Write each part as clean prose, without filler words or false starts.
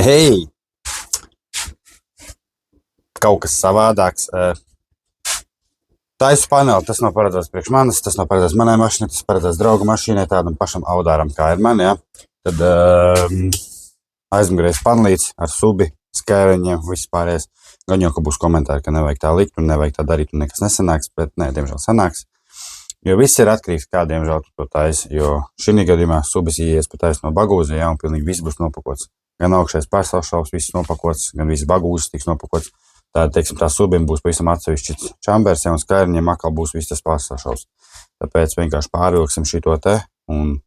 Hei! Kaut kas savādāks. Taisu paneli, tas nav paredzēts priekš manis, tas nav paredzēts manai mašīnai, tas paredzēts draugu mašīnai, tādam pašam audāram, kā ir man, ja? Tad aizmugurējais panelīts ar subi, skēriņiem, viss pārējais. Gan jau, ka būs komentāri, ka nevajag tā likt un nevajag tā darīt un nekas nesanāks, bet nē, diemžēl sanāks. Jo viss ir atkarīgs, kā diemžēl tu to taisi, jo šī gadījumā subis ieies pa taisi no bagūza, ja, un pilnīgi viss būs nopakots. Gan augšais pārstāvšaus, viss nopakots, gan viss bagūzes tiks nopakots. Tā, teiksim, tā subim būs pavisam atsevišķi čambers, ja, un skairiņiem atkal būs viss tas pārstāvšaus. Tāpēc vienkārši pārvilksim šito te, un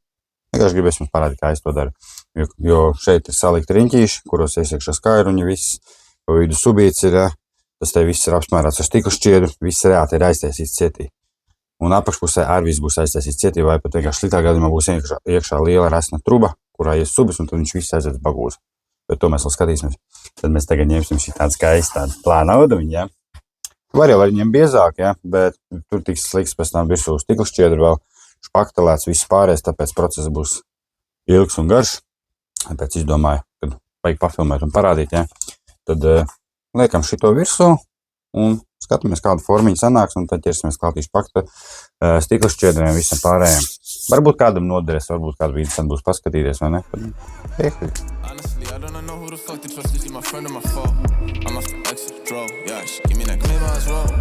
vienkārši gribēsim parādīt, kā es to daru. Jo šeit ir salikti riņķīši, kuros iesiekšā skairuņi, viss, pa vidu subīts ir, ja, tas te viss ir apsmērāts ar stikla šķiedru, viss reāli ir aiztaisīts cietī. Un apakšpusē ar viss būs aiztaisīts cietī, vai pat vienkārši sliktā gadījumā būs iekšā liela resna truba, kurā ies subis, un tad viņš viss aizies bagūzi. Bet to mēs vēl skatīsimies. Tad mēs tagad ņemsim šī tādu skaistu tādu plānu audumiņu, ja. Var jau viņiem biezāk, ja, bet tur tiks slikts pēc tam virsū stikla šķiedru vēl špaktelēts, viss pārējais, tāpēc process būs ilgs un garš. Tāpēc izdomāju, kad vajag pafilmēt un parādīt, ja. Tad liekam šito virsū un skatāmies, kādu formiņu sanāks, un tad ķersimies klātīšu pakta stikla šķiedriem visam pārējiem. Varbūt kādam noderēs, varbūt kādu interesanti būs paskatīties, vai ne? Honestly, I don't know who the fuck to trust. Is she my friend or my foe? I'm off the exit, drove. Yeah, she give me that claim I was wrong.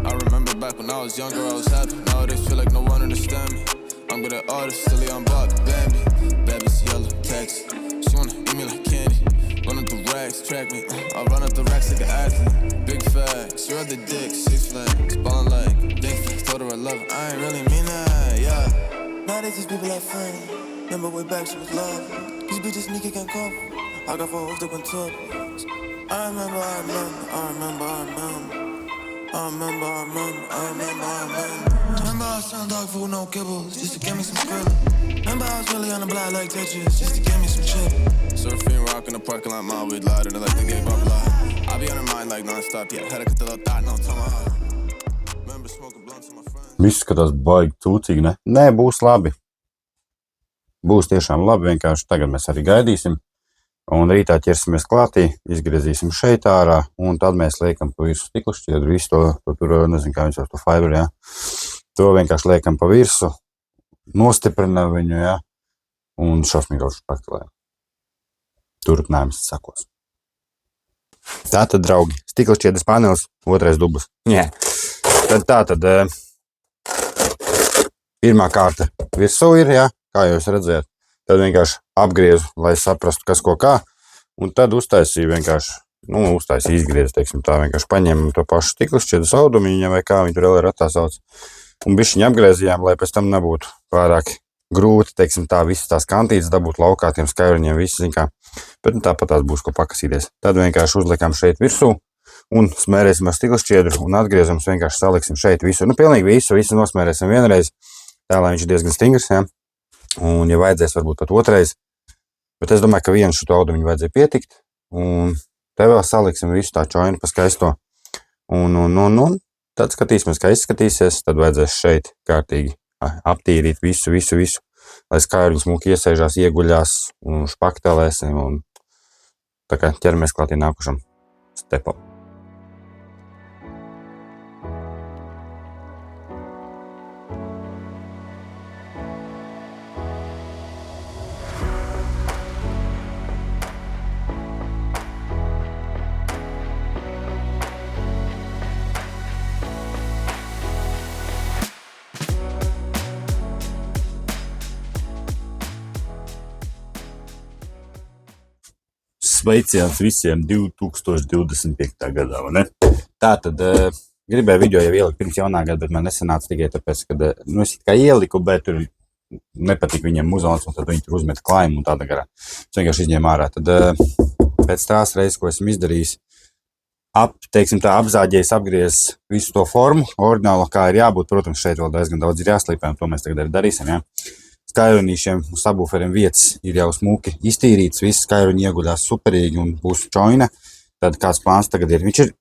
I remember back when I was younger, I was happy. Nowadays feel like no one understand me. I'm good at artists, silly, I'm Bob, Bambi. Baby's yellow, text. She wanna eat me like candy. Run up the racks, track me. I run up the racks like an athlete. Big facts, you're the dick, 6 flags. Ballin' like dick, told her I love her. I ain't really mean that, yeah. Nowadays these people like friends. Remember way back she was love. These bitches sneaky can't cover. I got 4 hoes that went to I remember. Remember I was selling dog food, no kibbles, just to get me some skrilla. Remember I was really on the block like Tetris, just to get me some chip. Surfing, rock in the parking lot, my weed louder than like the gay bar block. I be on her mind like non-stop, yeah. Had to cut the little thought, no tomahawk. Remember smoking blunts with my friends. Viss skatās baigi cūcīgi, ne? Nē, būs labi. Būs tiešām labi, vienkārši tagad mēs arī gaidīsim. Un rītā ķersimies klātī, izgriezīsim šeit ārā, un tad mēs liekam pa virsu stikla šķiedru, visu to tur, nezinu, kā viņš ar to fibru, ja. To vienkārši liekam pa virsu, nostiprinam viņu, ja, un šausmīgi daudz špaktelējam. Turpinājums sakos. Tātad, draugi, stikla šķiedras panelis, otrais dublis. Jā. Tātad, pirmā kārta virsū ir, ja, kā jūs redzējat. Tad vienkārši apgriezu, lai saprastu, kas ko kā, un tad uztaisīju vienkārši, uztaisīju izgriezu, teiksim tā, vienkārši paņēmam to pašu stikla šķiedras audumiņu, vai kā viņi tur vēl ir attāsauc, un bišķiņu apgriezījām, lai pēc tam nebūtu pārāk grūti, teiksim tā, visas tās kantītes dabūt laukā tiem skairiņiem, visi, zin kā, bet tāpat tās būs ko pakasīties. Tad vienkārši uzliekam šeit virsū, un smērēsim ar stikla šķiedru, un atgriezam, vienkārši saliksim šeit visu, pilnīgi visu nosmērēsim vienreiz, tā, lai viņš ir diezgan stingrs, ja. Un, ja vajadzēs, varbūt pat otrais, bet es domāju, ka vienu šo audumiņu vajadzēja pietikt, un te vēl saliksim visu tā čoinu pa skaisto, un tad skatīsimies, kā izskatīsies, tad vajadzēs šeit kārtīgi aptīrīt visu, lai skairiņi smuki iesēžās, ieguļās, un špaktelēsim, un tā kā ķeramies klātī nākušam stepam. Sveiciens visiem 2025. gadā, vai ne? Tātad gribēju video jau ielikt pirms jaunā gada, bet man nesanāca tikai tāpēc, ka, es kā ieliku, bet tur nepatīk viņiem muzons, un tad viņi tur uzmeta klājumu un tāda garā. Es vienkārši izņēmu ārā. Tad pēc tās reizes, ko esmu izdarījis, teiksim tā, apzāģējis, apgriezis visu to formu, oriģinālo, kā ir jābūt, protams, šeit vēl diezgan daudz ir jāslīpē, un to mēs tagad arī darīsim, ja? Skairunīšiem un sabūferiem vietas ir jau smuki iztīrīts, visi skairuņi ieguļās superīgi un būs čoina. Tad kāds plāns tagad ir? Viņš ir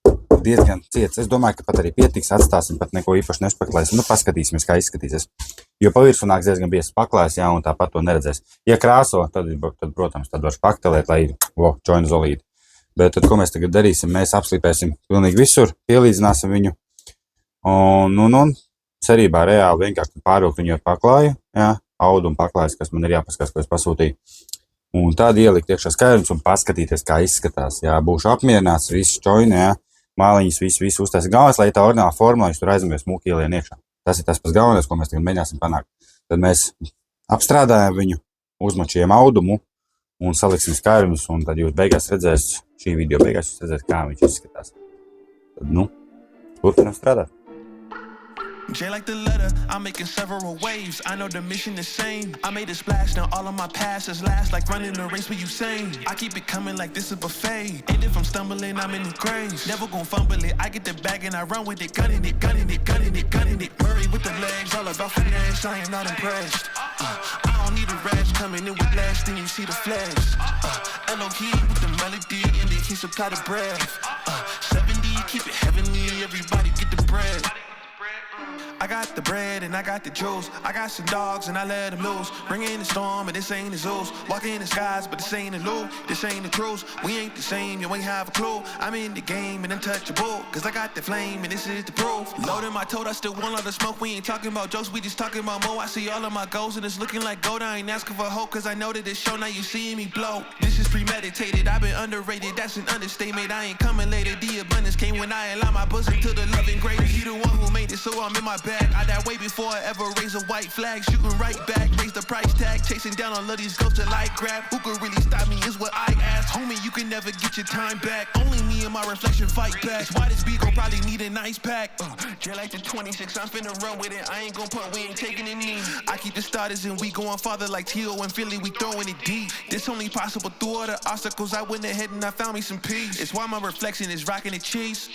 diezgan ciets. Es domāju, ka pat arī pietiks, atstāsim, pat neko īpaši nespeklēsim. Paskatīsimies, kā izskatīsies. Jo pa virsmu nāks diezgan biezs paklājs, un tāpat to neredzēs. Ja krāso, tad protams, tad var paktelēt, lai joinu zolīti. Bet tad, ko mēs tagad darīsim? Mēs apslīpēsim pilnīgi visur, pielīdzināsim viņu. Un cerībā reāli vienkārši pārvilkt viņu ar paklāju, audu un paklājas, kas man ir jāpaskatās, ko es pasūtīju. Un tad ielikt iekšā skaidrums un paskatīties, kā izskatās. Būšu apmierināts, viss čoini, māliņas, viss uztaisīt. Galvenais, lai tā ordināla formula, viņš tur aizmies mūki ielien iekšā. Tas ir tas pats galvenais, ko mēs tagad mēģināsim panākt. Tad mēs apstrādājam viņu, uzmačījam audumu un saliksim skaidrumus, un tad jūs beigās redzēs, šī video beigās jūs redzēs, kā viņš izskatās. Tad, turpinām strādāt. J like the letter, I'm making several waves. I know the mission is same. I made a splash, now all of my passes last like running a race with Usain. I keep it coming like this is a buffet. And if I'm stumbling, I'm in the graves. Never gon' fumble it. I get the bag and I run with it, gunning it, gunning it, gunning it, gunning it. Murray with the legs, all about finesse. I am not impressed. I don't need a rash coming in with less than you see the flash. Elohim with the melody and the he supply the breath. 70, keep it heavenly. Everybody get the bread. I got the bread and I got the juice. I got some dogs and I let them loose. Bring in the storm and this ain't the Zeus. Walk in the skies but this ain't the loop. This ain't the truth. We ain't the same, you ain't have a clue. I'm in the game and untouchable. Cause I got the flame and this is the proof. Loading my tote, I still want all the smoke. We ain't talking about jokes, we just talking about more. I see all of my goals and it's looking like gold. I ain't asking for hope cause I know that it's show. Now you seeing me blow. This is premeditated, I've been underrated. That's an understatement, I ain't coming later. The abundance came when I allowed my bosom to the loving greatest. He the one who made it, so I'm in my bag. I died way before I ever raise a white flag. Shooting right back, raise the price tag. Chasing down all of these ghosts till I grab. Who could really stop me is what I ask. Homie, you can never get your time back. Only me and my reflection fight back. That's why this beat gon' probably need a nice pack. Just like the 26, I'm finna run with it. I ain't gon' punt, we ain't taking it knee. I keep the starters and we going farther like T.O. and Philly, we throwing it deep. This only possible through all the obstacles. I went ahead and I found me some peace. It's why my reflection is rocking the cheese.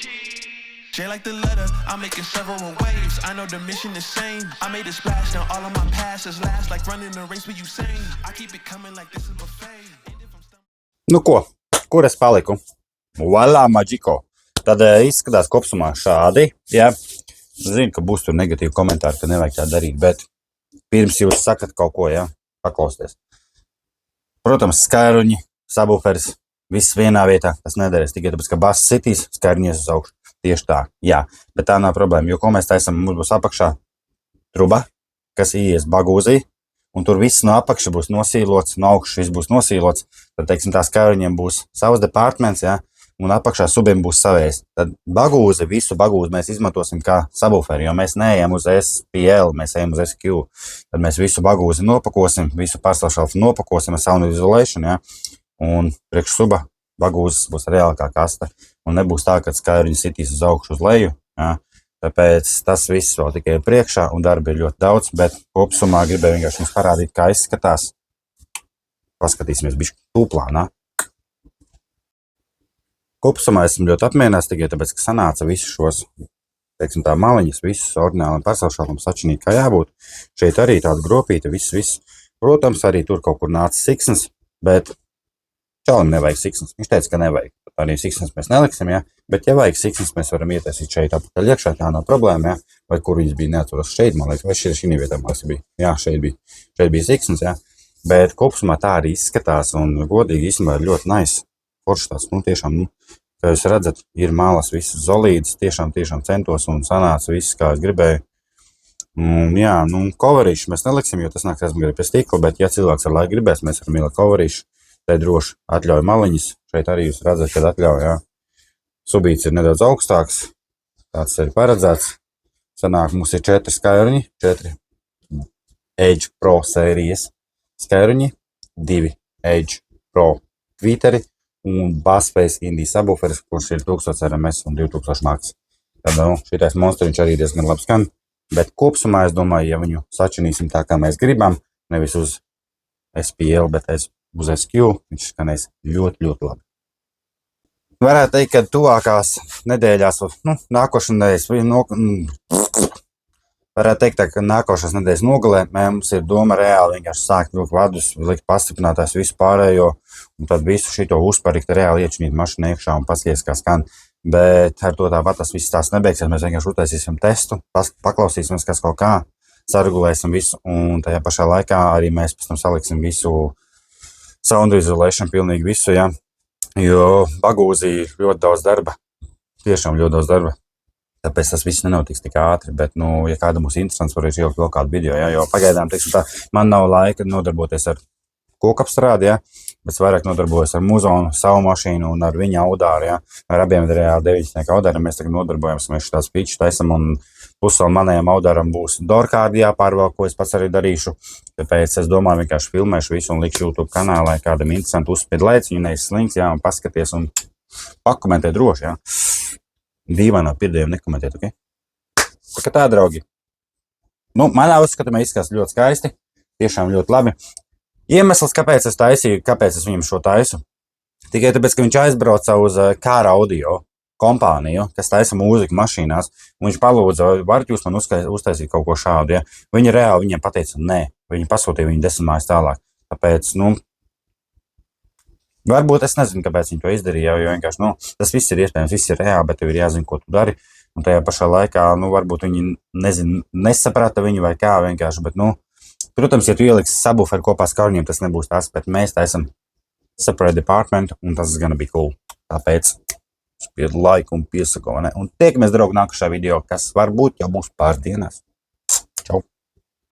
J like the letter, I'm making several waves. I know the mission is same. I made a splash, now all of my passes last like running a race with Usain. I keep it coming like this is a buffet. Ko? Kur es paliku? Voilà, maģiko. Tad izskatās kopsumā šādi. Zinu, ka būs tur negatīvi komentāri, ka nevajag tā darīt, bet pirms jūs sakat kaut ko, paklausties. Protams, skairuņi, sabuferis, viss vienā vietā, tas nedarēs tikai tāpēc, ka bass sitīs, skairuņies uz augšu. Tieši tā, bet tā nav problēma, jo ko mēs taisam, mums būs apakšā truba, kas ies bagūzī, un tur viss no apakša būs nosīlots, no augšas viss būs nosīlots, tad, teiksim, tā skairuņiem būs savs departments, un apakšā subiem būs savējs. Tad bagūzi, visu bagūzi mēs izmantosim kā subwooferi, jo mēs neejam uz SPL, mēs ejam uz SQ. Tad mēs visu bagūzi nopakosim, visu pārstāvšalfu nopakosim ar sound isolation, un priekš suba bagūzes būs reāli kā kasta, un nebūs tā, ka skairuņi sitīs uz augšu uz leju, tāpēc tas viss vēl tikai ir priekšā, un darbi ir ļoti daudz, bet kopsumā gribēju vienkārši jums parādīt, kā izskatās. Paskatīsimies bišķi tūplānā. Kopsumā esmu ļoti apmierināts tikai tāpēc, ka sanāca visus šos, teiksim tā, maliņas, visus ordināli un pārstāvšalfumu sačinīt, kā jābūt. Šeit arī tāda gropīta, viss. Protams, arī tur kaut kur nāca siksnas, bet čalim nevajag siksnas. Viņš teica, ka nevajag. Arī siksnas mēs neliksim, bet ja vajag siksnas, mēs varam ietaisīt šeit apakaļ iekšā, tā nav problēma, vai kur viņas bija neaturas šeit, man liekas, vai šī vietā māks bija. Šeit bija siksnas, bet kopsumā tā arī izskatās, un godīgi īstenībā ir ļoti nice. Forši tāds, tiešām, kā jūs redzat, ir mālas visas zolīdas, tiešām centos un sanāca viss, kā es gribēju. Coverīšu mēs neliksim, jo tas nāks aizmugurē pie stikla, bet ja cilvēks ar laiku gribēs, mēs varam ielikt coverīšu. Te droši atļauj maliņas. Šeit arī jūs redzat, kad atļauj, Subīts ir nedaudz augstāks. Tāds ir paredzēts. Sanāk, mums ir 4 skairuņi, 4 Edge Pro sērijas skairuņi, 2 Edge Pro tweeteri un Bassface Indie subwooferis, kurš ir 1000 RMS un 2000 max. Tad, šitais monstriņš arī diezgan labi skan, bet kopsumā es domāju, ja viņu sačinīsim tā, kā mēs gribam, nevis uz SPL, bet uz SQ, viņš skanēs ļoti, ļoti labi. Varētu teikt, ka tuvākās nedēļās, nākošās nedēļas nogalē, mums ir doma reāli vienkārši sākt vilkt vadus, likt pastiprinātājs visu pārējo, un tad visu šito uzparikt reāli iečinīt mašīnu iekšā un paskaties, kā skan. Bet ar to tāpat tas viss tās nebeigsies. Mēs vienkārši uztaisīsim testu, paklausīsimies, kas kaut kā, sargulēsim visu, un tajā pašā laikā arī mēs pēc tam saliksim visu sound isolation, pilnīgi visu, ja. Jo bagūzī ļoti daudz darba, tiešām ļoti daudz darba. Tāpēc tas viss nenotiks tik ātri, bet, ja kādam būs interesants, varēs ielikt vēl kādu video, ja, jo pagaidām, teiksim tā, man nav laika nodarboties ar kokapstrādi, ja, bet vairāk nodarbojos ar muzonu, savu mašīnu un ar viņa audāru, ja, ar abiem reāli 9 audāriem mēs tagad nodarbojamies, mēs šitās pīču taisam un plus vēl manējām audāram būs dorkārdi jāpārvalk, ko es pats arī darīšu, tāpēc es domāju vienkārši filmēšu visu un likšu YouTube kanālā, kādam interesanti uzspied lēciņu, neizslinks, ja, un paskaties un pakomentē droši, ja. Dīvainā pirdējiem nekomentēt, ok? Tā kā tā, draugi. Manā uzskatumā izskatās ļoti skaisti, tiešām ļoti labi. Iemesls, kāpēc es taisīju, kāpēc es viņam šo taisu, tikai tāpēc, ka viņš aizbrauca uz Car Audio kompāniju, kas taisa mūziku mašīnās, un viņš palūdza, varat jūs man uztaisīt kaut ko šādu, ja? Viņi reāli viņiem pateica, nē, viņi pasūtīja viņu 10 mājas tālāk. Tāpēc, varbūt es nezinu, kāpēc viņi to izdarīja, jo vienkārši, tas viss ir iespējams, viss ir reāli, bet tev ir jāzina, ko tu dari, un tajā pašā laikā, varbūt viņi, nesaprata viņu vai kā vienkārši, bet, protams, ja tu ieliksi subwooferu kopā ar skarņiem, tas nebūs tas, bet mēs taisam separate department, un tas gonna be cool. Tāpēc spied laiku un piesako, ne? Un tiekamies, draugi, nākušā video, kas varbūt jau būs pārdienās.